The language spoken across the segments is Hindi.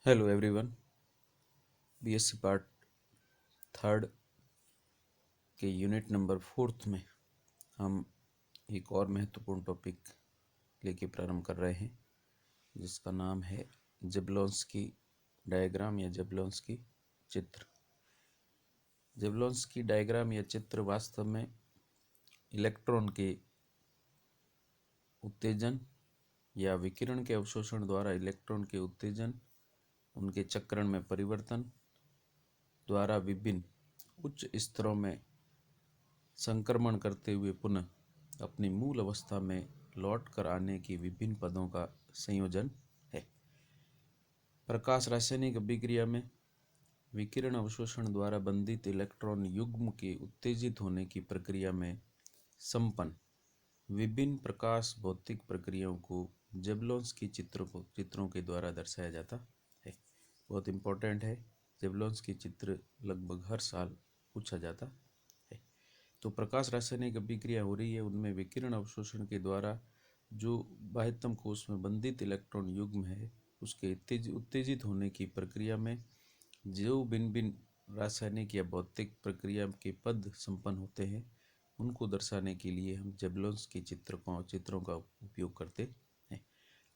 Hello everyone. BSc part third के यूनिट नंबर फोर्थ में हम एक और महत्वपूर्ण टॉपिक लेके प्रारंभ कर रहे हैं जिसका नाम है जेबलोंस्की डायग्राम या जेबलोंस्की चित्र। जेबलोंस्की डायग्राम या चित्र वास्तव में इलेक्ट्रॉन के उत्तेजन या विकिरण के अवशोषण द्वारा इलेक्ट्रॉन के उत्तेजन, उनके चक्रण में परिवर्तन द्वारा विभिन्न उच्च स्तरों में संक्रमण करते हुए पुनः अपनी मूल अवस्था में लौट कर आने की विभिन्न पदों का संयोजन है। प्रकाश रासायनिक अभिक्रिया में विकिरण अवशोषण द्वारा बंधित इलेक्ट्रॉन युग्म के उत्तेजित होने की प्रक्रिया में संपन्न विभिन्न प्रकाश भौतिक प्रक्रियाओं को जेबलोंस्की चित्रों के द्वारा दर्शाया जाता है। बहुत इम्पोर्टेंट है, जेबलोंस्की चित्र लगभग हर साल पूछा जाता है। तो प्रकाश रासायनिक अभिक्रिया हो रही है, उनमें विकिरण अवशोषण के द्वारा जो बाह्यतम कोश में बंधित इलेक्ट्रॉन युग्म है उसके उत्तेजित होने की प्रक्रिया में जो भिन्न भिन्न रासायनिक या भौतिक प्रक्रिया के पद संपन्न होते हैं उनको दर्शाने के लिए हम जेबलोंस्की चित्रों का उपयोग करते हैं।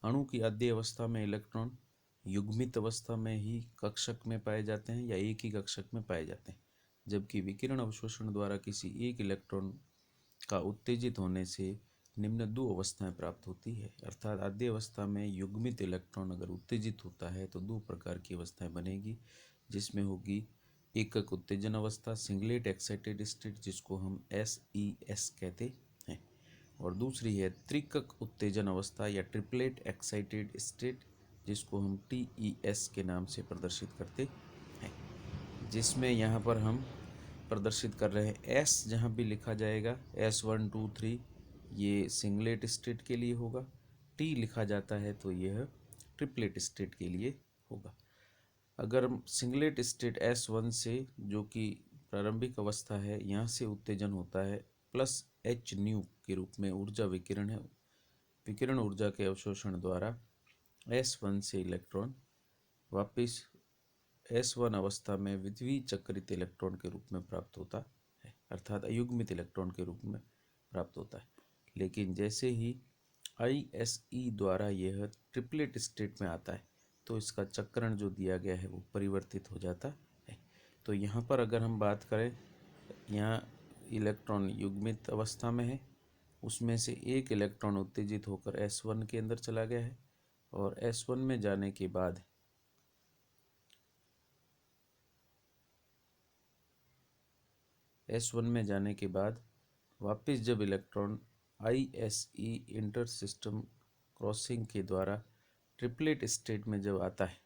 अणु की आद्य अवस्था में इलेक्ट्रॉन युग्मित अवस्था में ही कक्षक में पाए जाते हैं या एक ही कक्षक में पाए जाते हैं, जबकि विकिरण अवशोषण द्वारा किसी एक इलेक्ट्रॉन का उत्तेजित होने से निम्न दो अवस्थाएं प्राप्त होती है। अर्थात आद्य अवस्था में युग्मित इलेक्ट्रॉन अगर उत्तेजित होता है तो दो प्रकार की अवस्थाएं बनेगी, जिसमें होगी एकक उत्तेजन अवस्था सिंगलेट एक्साइटेड स्टेट जिसको हम SES कहते हैं, और दूसरी है त्रिकक उत्तेजन अवस्था या ट्रिपलेट एक्साइटेड स्टेट जिसको हम TES के नाम से प्रदर्शित करते हैं। जिसमें यहाँ पर हम प्रदर्शित कर रहे हैं S जहाँ भी लिखा जाएगा S1 2 3 ये सिंगलेट स्टेट के लिए होगा, T लिखा जाता है तो यह ट्रिपलेट स्टेट के लिए होगा। अगर सिंगलेट स्टेट S1 से जो कि प्रारंभिक अवस्था है यहाँ से उत्तेजन होता है प्लस H न्यू के रूप में ऊर्जा विकिरण है, विकिरण ऊर्जा के अवशोषण द्वारा S1 से इलेक्ट्रॉन वापस S1 अवस्था में विद्युतचक्रित इलेक्ट्रॉन के रूप में प्राप्त होता है, अर्थात अयुग्मित इलेक्ट्रॉन के रूप में प्राप्त होता है। लेकिन जैसे ही ISE द्वारा यह ट्रिपलेट स्टेट में आता है तो इसका चक्रण जो दिया गया है वो परिवर्तित हो जाता है। तो यहाँ पर अगर हम बात करें, यहाँ इलेक्ट्रॉन युग्मित अवस्था में है, उसमें से एक इलेक्ट्रॉन उत्तेजित होकर S1 के अंदर चला गया है और S1 में जाने के बाद S1 में जाने के बाद वापस जब electron ISE inter system crossing के द्वारा ट्रिपलेट स्टेट में जब आता है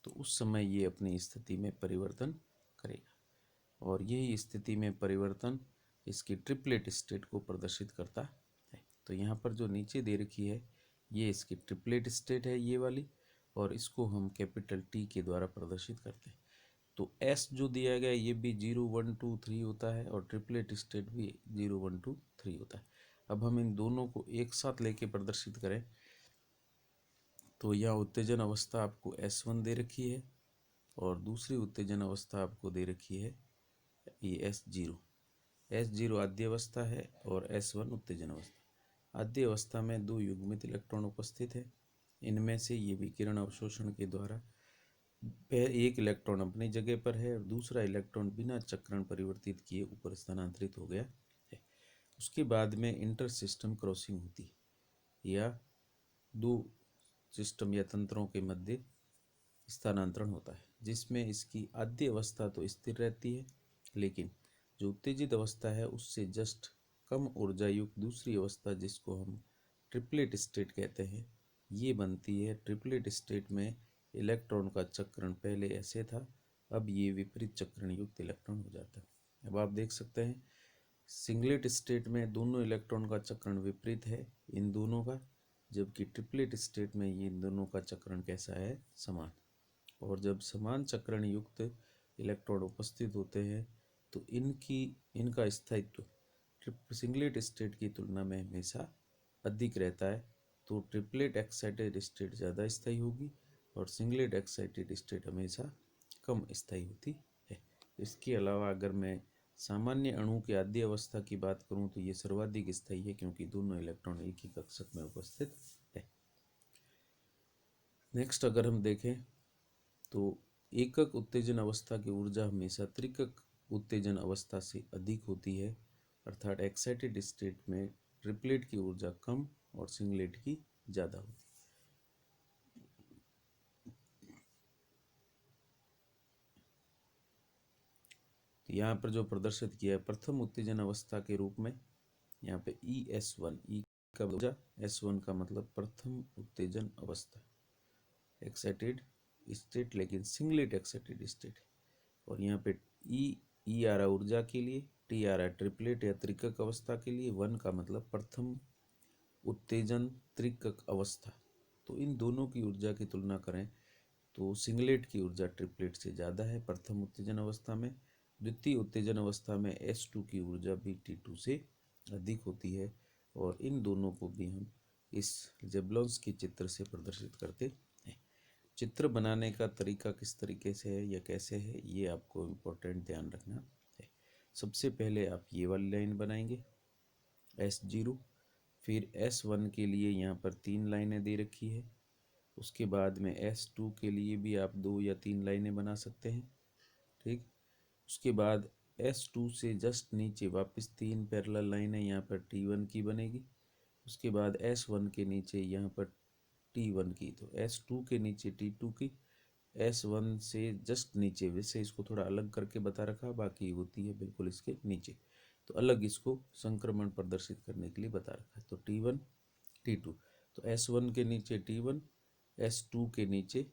तो उस समय ये अपनी स्थिति में परिवर्तन करेगा और यही स्थिति में परिवर्तन इसकी ट्रिपलेट स्टेट को प्रदर्शित करता है। तो यहाँ पर जो नीचे दे रखी है ये इसकी ट्रिपलेट स्टेट है ये वाली, और इसको हम कैपिटल T के द्वारा प्रदर्शित करते हैं। तो S जो दिया गया ये भी 0 1 2 3 होता है और ट्रिपलेट स्टेट भी 0 1 2 3 होता है। अब हम इन दोनों को एक साथ लेके प्रदर्शित करें तो यह उत्तेजन अवस्था आपको S1 दे रखी है और दूसरी उत्तेजन अवस्था आपको दे रखी है ये S0। S0 आद्य अवस्था है और S1 उत्तेजन अवस्था। आद्य अवस्था में दो युग्मित इलेक्ट्रॉन उपस्थित है, इनमें से ये विकिरण अवशोषण के द्वारा एक इलेक्ट्रॉन अपनी जगह पर है और दूसरा इलेक्ट्रॉन बिना चक्रण परिवर्तित किए ऊपर स्थानांतरित हो गया है। उसके बाद में इंटर सिस्टम क्रॉसिंग होती है या दो सिस्टम या तंत्रों के मध्य स्थानांतरण होता है, जिसमें इसकी आद्य अवस्था तो स्थिर रहती है लेकिन जो उत्तेजित अवस्था है उससे जस्ट कम ऊर्जा युक्त दूसरी अवस्था जिसको हम ट्रिपलेट स्टेट कहते हैं ये बनती है। ट्रिपलेट स्टेट में इलेक्ट्रॉन का चक्रण पहले ऐसे था, अब ये विपरीत चक्रण युक्त इलेक्ट्रॉन हो जाता है। अब आप देख सकते हैं सिंगलेट स्टेट में दोनों इलेक्ट्रॉन का चक्रण विपरीत है इन दोनों का, जबकि ट्रिपलेट स्टेट में ये इन दोनों का चक्रण कैसा है, समान। और जब समान चक्रण युक्त इलेक्ट्रॉन उपस्थित होते हैं तो इनका स्थायित्व सिंगलेट स्टेट की तुलना में हमेशा अधिक रहता है। तो ट्रिपलेट एक्साइटेड स्टेट ज़्यादा स्थायी होगी और सिंगलेट एक्साइटेड स्टेट हमेशा कम स्थायी होती है। इसके अलावा अगर मैं सामान्य अणु की आद्य अवस्था की बात करूं तो ये सर्वाधिक स्थायी है क्योंकि दोनों इलेक्ट्रॉन एक ही कक्षक में उपस्थित है। नेक्स्ट अगर हम देखें तो एकक उत्तेजन अवस्था की ऊर्जा हमेशा त्रिकक उत्तेजन अवस्था से अधिक होती है, अर्थात एक्साइटेड स्टेट में ट्रिपलेट की ऊर्जा कम और सिंगलेट की ज़्यादा होती है। तो यहाँ पर जो प्रदर्शित किया है प्रथम उत्तेजन अवस्था के रूप में, यहाँ पे ES1, ई का ऊर्जा, S1 का मतलब प्रथम उत्तेजन अवस्था, एक्साइटेड स्टेट लेकिन सिंगलेट एक्साइटेड स्टेट है। और यहाँ पे ई आ रहा ऊर्जा के लिए, टी आ रहा है ट्रिपलेट या त्रिकक अवस्था के लिए, 1 का मतलब प्रथम उत्तेजन त्रिकक अवस्था। तो इन दोनों की ऊर्जा की तुलना करें तो सिंगलेट की ऊर्जा ट्रिपलेट से ज़्यादा है प्रथम उत्तेजन अवस्था में। द्वितीय उत्तेजन अवस्था में S2 की ऊर्जा भी T2 से अधिक होती है। और इन दोनों को भी हम इस जेबलोंस्की चित्र से प्रदर्शित करते हैं। चित्र बनाने का तरीका किस तरीके से है या कैसे है, ये आपको इम्पोर्टेंट ध्यान रखना है। सबसे पहले आप ये वाली लाइन बनाएंगे S0, फिर S1 के लिए यहाँ पर 3 लाइनें दे रखी है। उसके बाद में S2 के लिए भी आप 2 या 3 लाइनें बना सकते हैं, ठीक। उसके बाद S2 से जस्ट नीचे वापस 3 पैरेलल लाइनें यहाँ पर T1 की बनेगी। उसके बाद S1 के नीचे यहाँ पर T1 की, तो S2 के नीचे T2 की, S1 से जस्ट नीचे, वैसे इसको थोड़ा अलग करके बता रखा, बाकी होती है बिल्कुल इसके नीचे, तो अलग इसको संक्रमण प्रदर्शित करने के लिए बता रखा है। तो T1 T2, तो S1 के नीचे T1, S2 के नीचे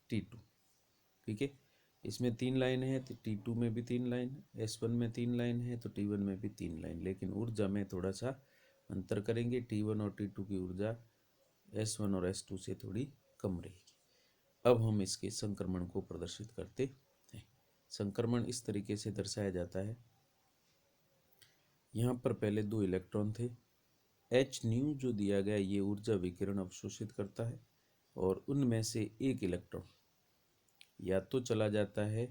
T2, ठीक है। इसमें 3 लाइन है तो T2 में भी 3 लाइन, S1 में 3 लाइन है तो T1 में भी 3 लाइन, लेकिन ऊर्जा में थोड़ा सा अंतर करेंगे। T1 और T2 की ऊर्जा S1 और S2 से थोड़ी कम रहेगी। अब हम इसके संक्रमण को प्रदर्शित करते हैं। संक्रमण इस तरीके से दर्शाया जाता है, यहाँ पर पहले 2 इलेक्ट्रॉन थे, H न्यू जो दिया गया ये ऊर्जा विकिरण अवशोषित करता है और उनमें से एक इलेक्ट्रॉन या तो चला जाता है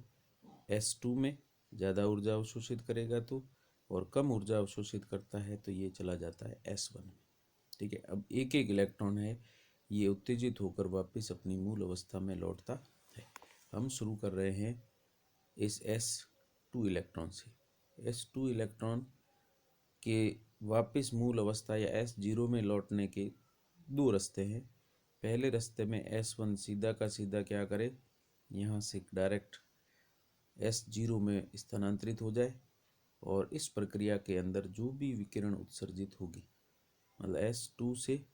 S2 में, ज़्यादा ऊर्जा अवशोषित करेगा तो, और कम ऊर्जा अवशोषित करता है तो ये चला जाता है S1 में, ठीक है। अब एक एक इलेक्ट्रॉन है ये उत्तेजित होकर वापस अपनी मूल अवस्था में लौटता है। हम शुरू कर रहे हैं इस S2 इलेक्ट्रॉन से। S2 इलेक्ट्रॉन के वापस मूल अवस्था या S0 में लौटने के 2 रास्ते हैं। पहले रास्ते में S1 सीधा का सीधा क्या करे, यहाँ से डायरेक्ट S0 में स्थानांतरित हो जाए और इस प्रक्रिया के अंदर जो भी विकिरण उत्सर्जित होगी, मतलब S2 से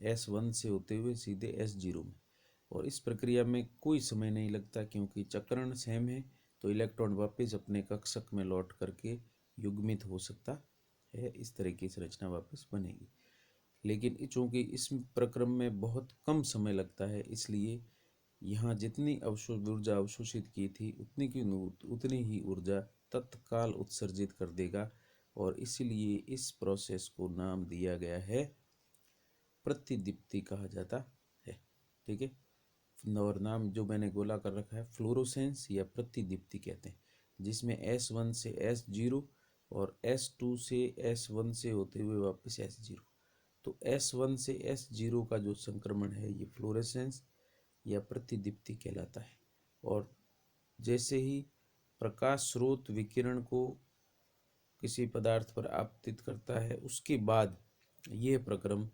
S1 से होते हुए सीधे S0 में, और इस प्रक्रिया में कोई समय नहीं लगता क्योंकि चक्रण सेम है, तो इलेक्ट्रॉन वापस अपने कक्षक में लौट करके युग्मित हो सकता है। इस तरीके से रचना वापस बनेगी। लेकिन चूंकि इस प्रक्रम में बहुत कम समय लगता है, इसलिए यहाँ जितनी ऊर्जा अवशोषित की थी उतनी ही ऊर्जा तत्काल उत्सर्जित कर देगा, और इसलिए इस प्रोसेस को नाम दिया गया है, प्रतिदीप्ति कहा जाता है, ठीक है। और नाम जो मैंने गोला कर रखा है फ्लोरोसेंस या प्रतिदीप्ति कहते हैं, जिसमें S1 से S0 और S2 से S1 से होते हुए वापस S0, तो S1 से S0 का जो संक्रमण है ये फ्लोरेसेंस या प्रतिदीप्ति कहलाता है। और जैसे ही प्रकाश स्रोत विकिरण को किसी पदार्थ पर आपतित करता है, उसके बाद यह प्रक्रम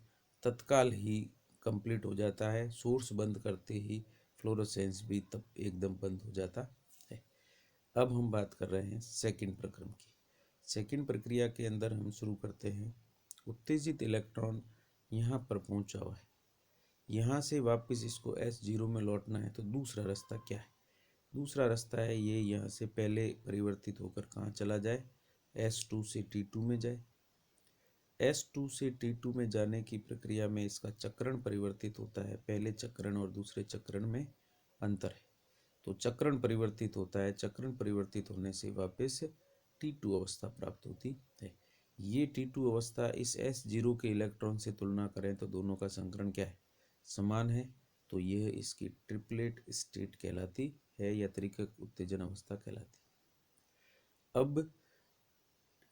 तत्काल ही कंप्लीट हो जाता है। सोर्स बंद करते ही फ्लोरोसेंस भी तब एकदम बंद हो जाता है। अब हम बात कर रहे हैं सेकंड प्रक्रम की। सेकंड प्रक्रिया के अंदर हम शुरू करते हैं, उत्तेजित इलेक्ट्रॉन यहाँ पर पहुँचा हुआ है, यहाँ से वापस इसको S0 में लौटना है, तो दूसरा रास्ता क्या है? दूसरा रास्ता है ये यहाँ से पहले परिवर्तित होकर कहाँ चला जाए, S2 से T2 में जाए। S2 से T2 में जाने की प्रक्रिया में इसका चक्रण परिवर्तित होता है, पहले चक्रण और दूसरे चक्रण में अंतर है, तो चक्रण परिवर्तित होता है। चक्रण परिवर्तित होने से वापस T2 अवस्था प्राप्त होती है। ये T2 अवस्था इस S0 के इलेक्ट्रॉन से तुलना करें तो दोनों का संकरण क्या है, समान है, तो यह इसकी ट्रिपलेट स्टेट कहलाती है या त्रिकक उत्तेजन अवस्था कहलाती। अब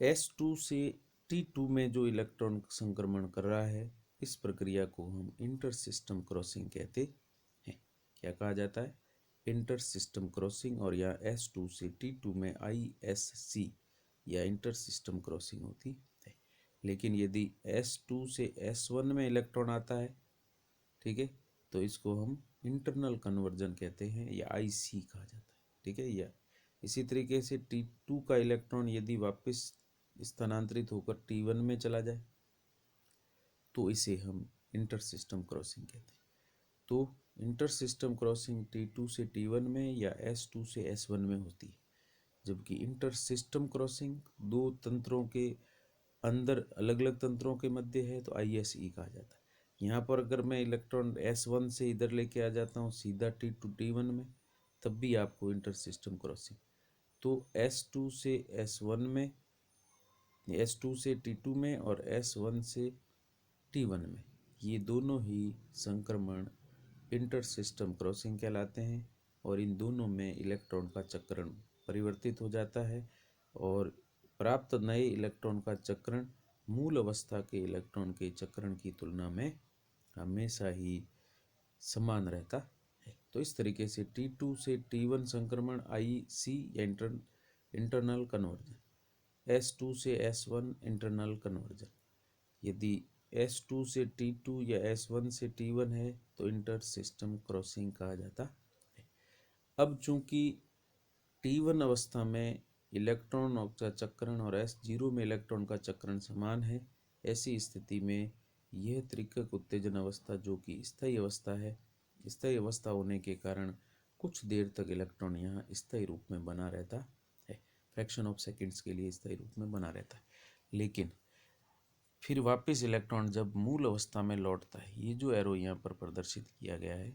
S2 से T2 में जो इलेक्ट्रॉन संक्रमण कर रहा है, इस प्रक्रिया को हम इंटर सिस्टम क्रॉसिंग कहते हैं। क्या कहा जाता है? Inter system crossing. और यहाँ S2 से T2 में ISC या इंटर सिस्टम क्रॉसिंग होती है। लेकिन यदि S2 से S1 में इलेक्ट्रॉन आता है, ठीक है, तो इसको हम इंटरनल कन्वर्जन कहते हैं या IC कहा जाता है, ठीक है। या इसी तरीके से T2 का इलेक्ट्रॉन यदि वापस स्थानांतरित होकर T1 में चला जाए तो इसे हम इंटर सिस्टम क्रॉसिंग कहते हैं। तो इंटर सिस्टम क्रॉसिंग T2 से T1 में या S2 से S1 में होती है, जबकि इंटर सिस्टम क्रॉसिंग दो तंत्रों के अंदर अलग अलग तंत्रों के मध्य है तो ISE कहा जाता है। यहाँ पर अगर मैं इलेक्ट्रॉन S1 से इधर लेके आ जाता हूँ सीधा T2 T1 में, तब भी आपको इंटर सिस्टम क्रॉसिंग। तो S2 से S1 में, S2 से T2 में और S1 से T1 में, ये दोनों ही संक्रमण इंटर सिस्टम क्रॉसिंग कहलाते हैं। और इन दोनों में इलेक्ट्रॉन का चक्रण परिवर्तित हो जाता है और प्राप्त नए इलेक्ट्रॉन का चक्रण मूल अवस्था के इलेक्ट्रॉन के चक्रण की तुलना में हमेशा ही समान रहता है। तो इस तरीके से T2 से T1 संक्रमण IC या इंटरनल कन्वर्जन, S2 से S1 इंटरनल कन्वर्जन। यदि S2 से T2 या S1 से T1 है तो इंटर सिस्टम क्रॉसिंग कहा जाता है। अब चूंकि T1 अवस्था में इलेक्ट्रॉन का चक्रण और S0 में इलेक्ट्रॉन का चक्रण समान है, ऐसी स्थिति में यह त्रिकक उत्तेजन अवस्था जो कि स्थायी अवस्था है, स्थायी अवस्था होने के कारण कुछ देर तक इलेक्ट्रॉन यहाँ स्थायी रूप में बना रहता है, फ्रैक्शन ऑफ सेकेंड्स के लिए स्थायी रूप में बना रहता है। लेकिन फिर वापस इलेक्ट्रॉन जब मूल अवस्था में लौटता है, ये जो एरो यहाँ पर प्रदर्शित किया गया है,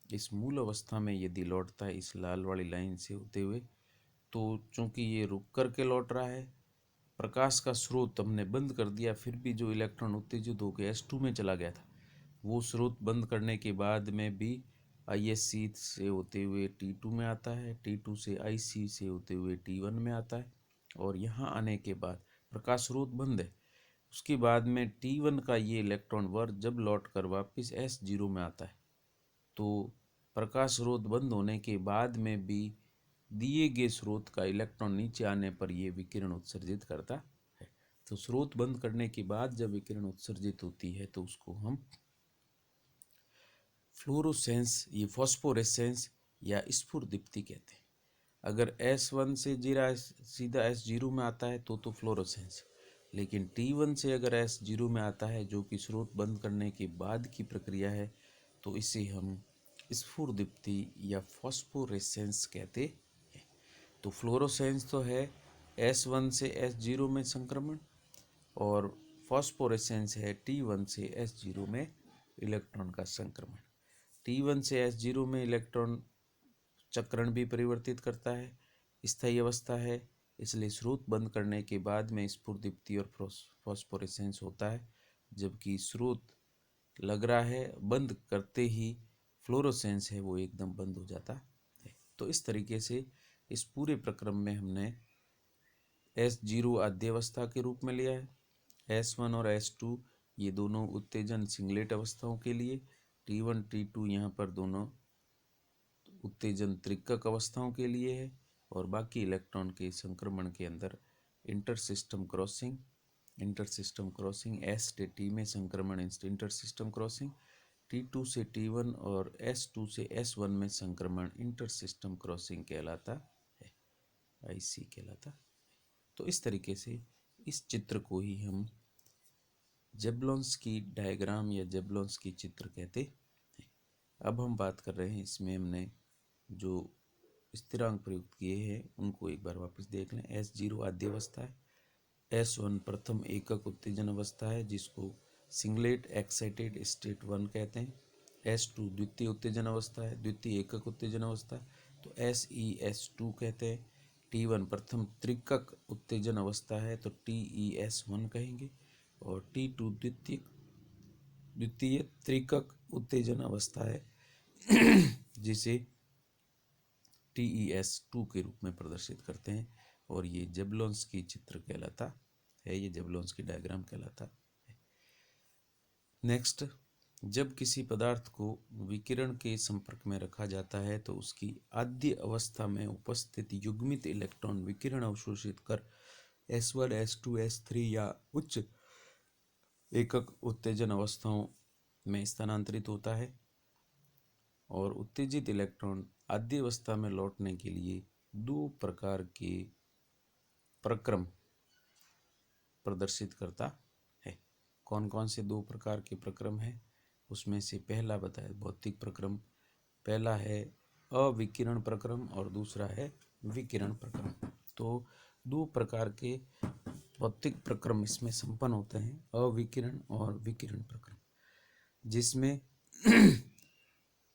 इस मूल अवस्था में यदि लौटता है इस लाल वाली लाइन से होते हुए, तो चूंकि ये रुक कर के लौट रहा है, प्रकाश का स्रोत हमने बंद कर दिया, फिर भी जो इलेक्ट्रॉन उत्तेजित होकर S2 में चला गया था, वो स्रोत बंद करने के बाद में भी ISC से होते हुए T2 में आता है, T2 से IC से होते हुए T1 में आता है। और यहाँ आने के बाद प्रकाश स्रोत बंद है, उसके बाद में T1 का ये इलेक्ट्रॉन वर्ग जब लौट कर वापस S0 में आता है, तो प्रकाश स्रोत बंद होने के बाद में भी दिए गए स्रोत का इलेक्ट्रॉन नीचे आने पर यह विकिरण उत्सर्जित करता है। तो स्रोत बंद करने के बाद जब विकिरण उत्सर्जित होती है तो उसको हम फ्लोरोसेंस, ये फॉस्फोरेसेंस या स्फुरदीप्ति कहते हैं। अगर S1 से जीरा सीधा S0 में आता है तो फ्लोरोसेंस, लेकिन T1 से अगर S0 में आता है जो कि स्रोत बंद करने के बाद की प्रक्रिया है, तो इसे हम स्फुरदीप्ति या फॉस्फोरेसेंस कहते हैं। तो फ्लोरोसेंस तो है S1 से S0 में संक्रमण, और फॉस्फोरेसेंस है T1 से S0 में इलेक्ट्रॉन का संक्रमण। T1 से S0 में इलेक्ट्रॉन चक्रण भी परिवर्तित करता है, स्थायी अवस्था है, इसलिए स्रोत बंद करने के बाद में स्फुरदीप्ति और फॉस्फोरेसेंस होता है, जबकि स्रोत लग रहा है बंद करते ही फ्लोरोसेंस है वो एकदम बंद हो जाता है। तो इस तरीके से इस पूरे प्रक्रम में हमने S0 आद्यावस्था के रूप में लिया है, S1 और S2 ये दोनों उत्तेजन सिंगलेट अवस्थाओं के लिए, T1 T2 यहाँ पर दोनों उत्तेजन त्रिकक अवस्थाओं के लिए है, और बाकी इलेक्ट्रॉन के संक्रमण के अंदर इंटर सिस्टम क्रॉसिंग S से T में संक्रमण इंटर सिस्टम क्रॉसिंग, T2 से T1 और S2 से S1 में संक्रमण इंटर सिस्टम क्रॉसिंग कहलाता है, IC कहलाता। तो इस तरीके से इस चित्र को ही हम जेबलोंस्की डायग्राम या जेबलोंस्की चित्र कहते हैं। अब हम बात कर रहे हैं, इसमें हमने जो स्थिरांक प्रयुक्त किए हैं उनको एक बार वापस देख लें। S0 आद्यावस्था है, S1 प्रथम एकक उत्तेजन अवस्था है जिसको सिंगलेट एक्साइटेड स्टेट 1 कहते हैं, S2 द्वितीय उत्तेजन अवस्था है, द्वितीय एकक उत्तेजन अवस्था, तो SES2 कहते हैं। T1 प्रथम त्रिकक उत्तेजन अवस्था है तो TES1 कहेंगे, और T2 द्वितीय त्रिकक उत्तेजन अवस्था है जिसे TeS2 के रूप में प्रदर्शित करते हैं, और ये जेबलोंस्की चित्र कहलाता है, ये जेबलोंस्की डायग्राम कहलाता है। नेक्स्ट, जब किसी पदार्थ को विकिरण के संपर्क में रखा जाता है तो उसकी आद्य अवस्था में उपस्थित युग्मित इलेक्ट्रॉन विकिरण अवशोषित कर S1, S2, S3 या उच्च एकक उत्तेजन अवस्थाओं में स्थानांतरित होता है, और उत्तेजित इलेक्ट्रॉन आद्य अवस्था में लौटने के लिए दो प्रकार के प्रक्रम प्रदर्शित करता है। कौन कौन से दो प्रकार के प्रक्रम हैं? उसमें से पहला बताया भौतिक प्रक्रम, पहला है अविकिरण प्रक्रम और दूसरा है विकिरण प्रक्रम। तो दो प्रकार के भौतिक प्रक्रम इसमें संपन्न होते हैं, अविकिरण और विकिरण प्रक्रम, जिसमें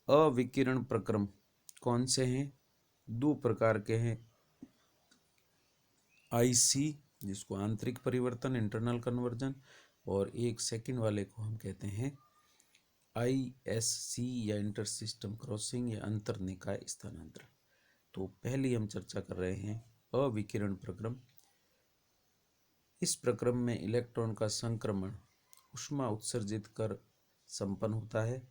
अविकिरण प्रक्रम कौन से हैं? दो प्रकार के हैं, IC जिसको आंतरिक परिवर्तन इंटरनल कन्वर्जन, और एक सेकंड वाले को हम कहते हैं ISC या इंटर सिस्टम क्रॉसिंग या अंतर निकाय स्थानांतरण। तो पहली हम चर्चा कर रहे हैं अविकिरण प्रक्रम। इस प्रक्रम में इलेक्ट्रॉन का संक्रमण ऊष्मा उत्सर्जित कर संपन्न होता है,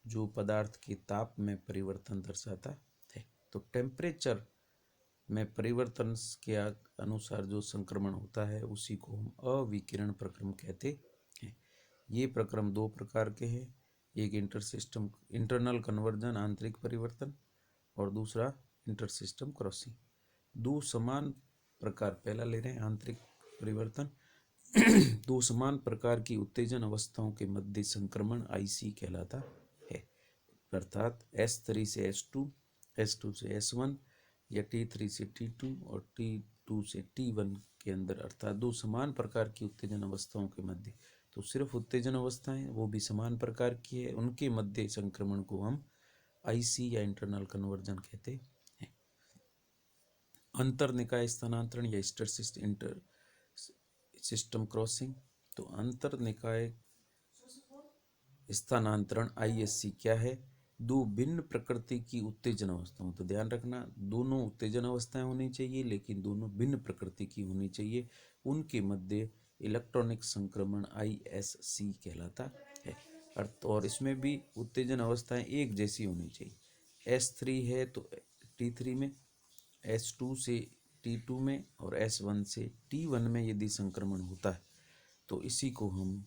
जो पदार्थ के ताप में परिवर्तन दर्शाता है। तो टेम्परेचर में परिवर्तन के अनुसार जो संक्रमण होता है उसी को हम अविकिरण प्रक्रम कहते हैं। ये प्रक्रम दो प्रकार के हैं, एक इंटर सिस्टम इंटरनल कन्वर्जन आंतरिक परिवर्तन, और दूसरा इंटर सिस्टम क्रॉसिंग। दो समान प्रकार, पहला ले रहे हैं आंतरिक परिवर्तन। दो समान प्रकार की उत्तेजन अवस्थाओं के मध्य संक्रमण IC कहलाता है, अर्थात S3 से S2, S2 से S1 या T3 से T2 और T2 से T1 के अंदर, अर्थात दो समान प्रकार की उत्तेजन अवस्थाओं के मध्य, तो सिर्फ उत्तेजन अवस्थाएं वो भी समान प्रकार की है, उनके मध्य संक्रमण को हम IC या इंटरनल कन्वर्जन कहते हैं। अंतर निकाय स्थानांतरण या इंटर सिस्टम क्रॉसिंग। तो अंतर निकाय स्थानांतरण ISC क्या है? दो भिन्न प्रकृति की उत्तेजन अवस्थाओं, तो ध्यान रखना दोनों उत्तेजन अवस्थाएं होनी चाहिए लेकिन दोनों भिन्न प्रकृति की होनी चाहिए, उनके मध्य इलेक्ट्रॉनिक संक्रमण ISC कहलाता है। और इसमें भी उत्तेजन अवस्थाएं एक जैसी होनी चाहिए। S3 है तो T3 में, S2 से T2 में और S1 से T1 में यदि संक्रमण होता है तो इसी को हम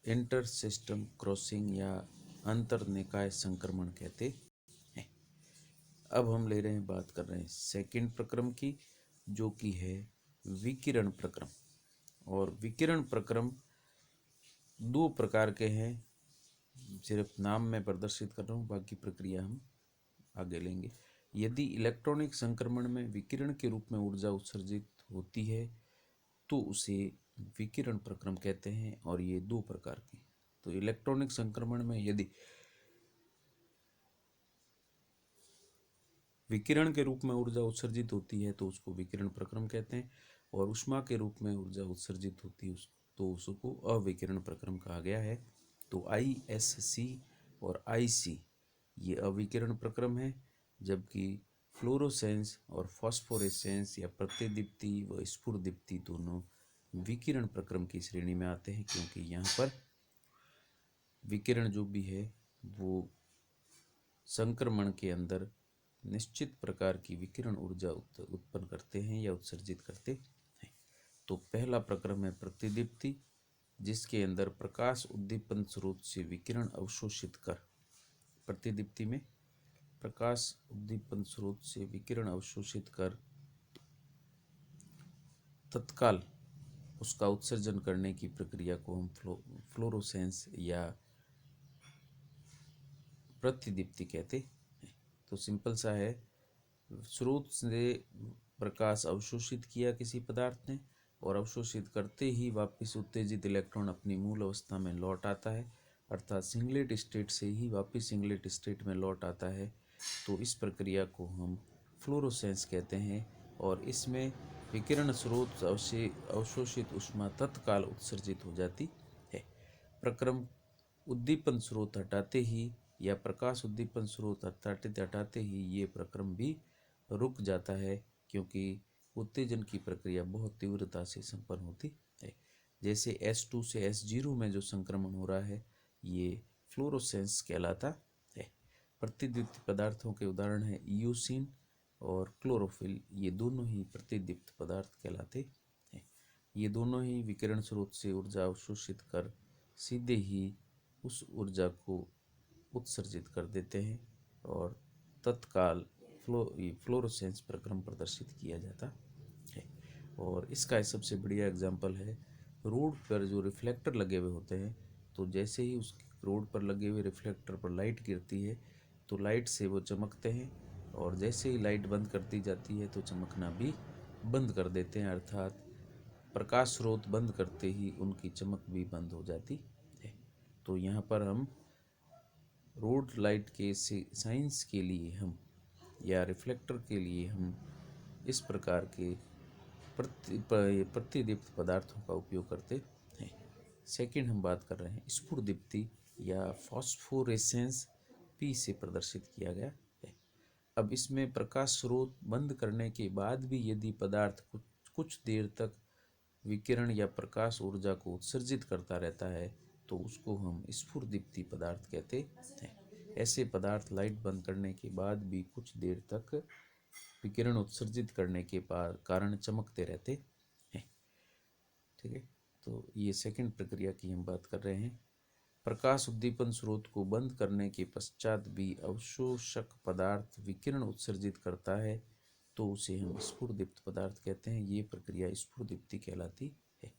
इंटर सिस्टम क्रॉसिंग या अंतर निकाय संक्रमण कहते हैं। अब हम ले रहे हैं, बात कर रहे हैं सेकंड प्रक्रम की, जो कि है विकिरण प्रक्रम। और विकिरण प्रक्रम दो प्रकार के हैं, सिर्फ नाम में प्रदर्शित कर रहा हूँ, बाकी प्रक्रिया हम आगे लेंगे। यदि इलेक्ट्रॉनिक संक्रमण में विकिरण के रूप में ऊर्जा उत्सर्जित होती है तो उसे विकिरण प्रक्रम कहते हैं, और ये दो प्रकार के। तो इलेक्ट्रॉनिक संक्रमण में यदि विकिरण के रूप में ऊर्जा उत्सर्जित होती है तो उसको विकिरण प्रक्रम कहते हैं, और ऊष्मा के रूप में ऊर्जा उत्सर्जित होती है तो उसको अविकिरण प्रक्रम कहा गया है। तो ISC और IC ये अविकिरण प्रक्रम है, जबकि फ्लोरोसेंस और फॉस्फोरेसेंस या प्रतिदीप्ति व स्फुरदीप्ति दोनों विकिरण प्रक्रम की श्रेणी में आते हैं, क्योंकि यहाँ पर विकिरण जो भी है वो संक्रमण के अंदर निश्चित प्रकार की विकिरण ऊर्जा उत्पन्न करते हैं या उत्सर्जित करते हैं। तो पहला प्रक्रम है प्रतिदीप्ति, जिसके अंदर प्रकाश उद्दीपन स्रोत से विकिरण अवशोषित कर, प्रतिदीप्ति में प्रकाश उद्दीपन स्रोत से विकिरण अवशोषित कर तत्काल उसका उत्सर्जन करने की प्रक्रिया को हम फ्लोरोसेंस या प्रतिदीप्ति कहते हैं। तो सिंपल सा है, स्रोत से प्रकाश अवशोषित किया किसी पदार्थ ने, और अवशोषित करते ही वापस उत्तेजित इलेक्ट्रॉन अपनी मूल अवस्था में लौट आता है, अर्थात सिंगलेट स्टेट से ही वापस सिंगलेट स्टेट में लौट आता है। तो इस प्रक्रिया को हम फ्लोरोसेंस कहते हैं, और इसमें विकिरण स्रोत से अवशोषित ऊष्मा तत्काल उत्सर्जित हो जाती है। प्रक्रम उद्दीपन स्रोत हटाते ही या प्रकाश उद्दीपन स्रोत हटाते ही ये प्रक्रम भी रुक जाता है, क्योंकि उत्तेजन की प्रक्रिया बहुत तीव्रता से संपन्न होती है। जैसे S2 से S0 में जो संक्रमण हो रहा है ये फ्लोरोसेंस कहलाता है। प्रतिदीप्त पदार्थों के उदाहरण है ईओसिन और क्लोरोफिल, ये दोनों ही प्रतिदीप्त पदार्थ कहलाते हैं। ये दोनों ही विकिरण स्रोत से ऊर्जा अवशोषित कर सीधे ही उस ऊर्जा को उत्सर्जित कर देते हैं और तत्काल फ्लोरोसेंस प्रक्रम प्रदर्शित किया जाता है। और इसका सबसे बढ़िया एग्जाम्पल है रोड पर जो रिफ्लेक्टर लगे हुए होते हैं, तो जैसे ही उस रोड पर लगे हुए रिफ्लेक्टर पर लाइट गिरती है तो लाइट से वो चमकते हैं, और जैसे ही लाइट बंद कर दी जाती है तो चमकना भी बंद कर देते हैं, अर्थात प्रकाश स्रोत बंद करते ही उनकी चमक भी बंद हो जाती है। तो यहाँ पर हम रोड लाइट के साइंस के लिए हम या रिफ्लेक्टर के लिए हम इस प्रकार के प्रतिदीप्त पदार्थों का उपयोग करते हैं। सेकंड हम बात कर रहे हैं स्फुरदीप्ति या फॉस्फोरेसेंस P से प्रदर्शित किया गया है। अब इसमें प्रकाश स्रोत बंद करने के बाद भी यदि पदार्थ कुछ देर तक विकिरण या प्रकाश ऊर्जा को उत्सर्जित करता रहता है तो उसको हम स्फुरदीप्ति पदार्थ कहते हैं। ऐसे पदार्थ लाइट बंद करने के बाद भी कुछ देर तक विकिरण उत्सर्जित करने के कारण चमकते रहते हैं। ठीक है, तो ये सेकंड प्रक्रिया की हम बात कर रहे हैं। प्रकाश उद्दीपन स्रोत को बंद करने के पश्चात भी अवशोषक पदार्थ विकिरण उत्सर्जित करता है तो उसे हम स्फुरदीप्त पदार्थ कहते हैं। ये प्रक्रिया स्फुरदीप्ति कहलाती है।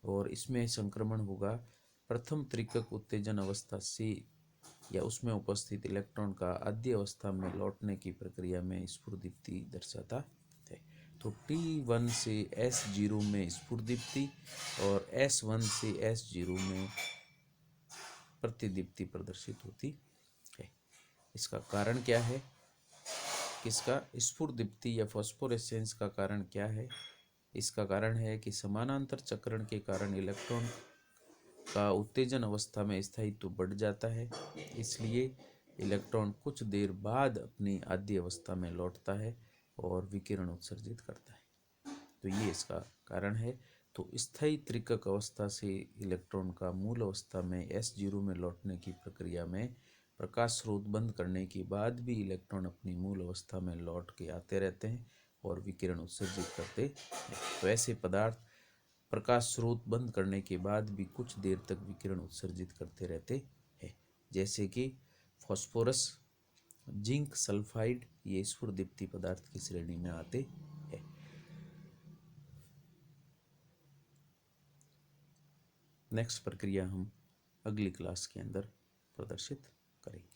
और इसमें संक्रमण होगा प्रथम त्रिकक उत्तेजन अवस्था से या उसमें उपस्थित इलेक्ट्रॉन का आद्य अवस्था में लौटने की प्रक्रिया में स्फुरदीप्ति दर्शाता है। तो T1 से S0 में स्फुरदीप्ति और S1 से S0 में प्रतिदीप्ति प्रदर्शित होती है। इसका कारण क्या है? किसका स्फुरदीप्ति या फास्फोरेसेंस का कारण क्या है? इसका कारण है कि समानांतर चक्रण के कारण इलेक्ट्रॉन का उत्तेजन अवस्था में स्थायित्व बढ़ जाता है, इसलिए इलेक्ट्रॉन कुछ देर बाद अपनी आद्य अवस्था में लौटता है और विकिरण उत्सर्जित करता है। तो ये इसका कारण है। तो स्थायी त्रिकक अवस्था से इलेक्ट्रॉन का मूल अवस्था में S0 में लौटने की प्रक्रिया में प्रकाश स्रोत बंद करने के बाद भी इलेक्ट्रॉन अपनी मूल अवस्था में लौट के आते रहते हैं और विकिरण उत्सर्जित करते हैं। तो ऐसे पदार्थ प्रकाश स्रोत बंद करने के बाद भी कुछ देर तक विकिरण उत्सर्जित करते रहते हैं, जैसे कि फास्फोरस, जिंक सल्फाइड, ये स्फुरदीप्ति पदार्थ की श्रेणी में आते हैं। नेक्स्ट प्रक्रिया हम अगली क्लास के अंदर प्रदर्शित करेंगे।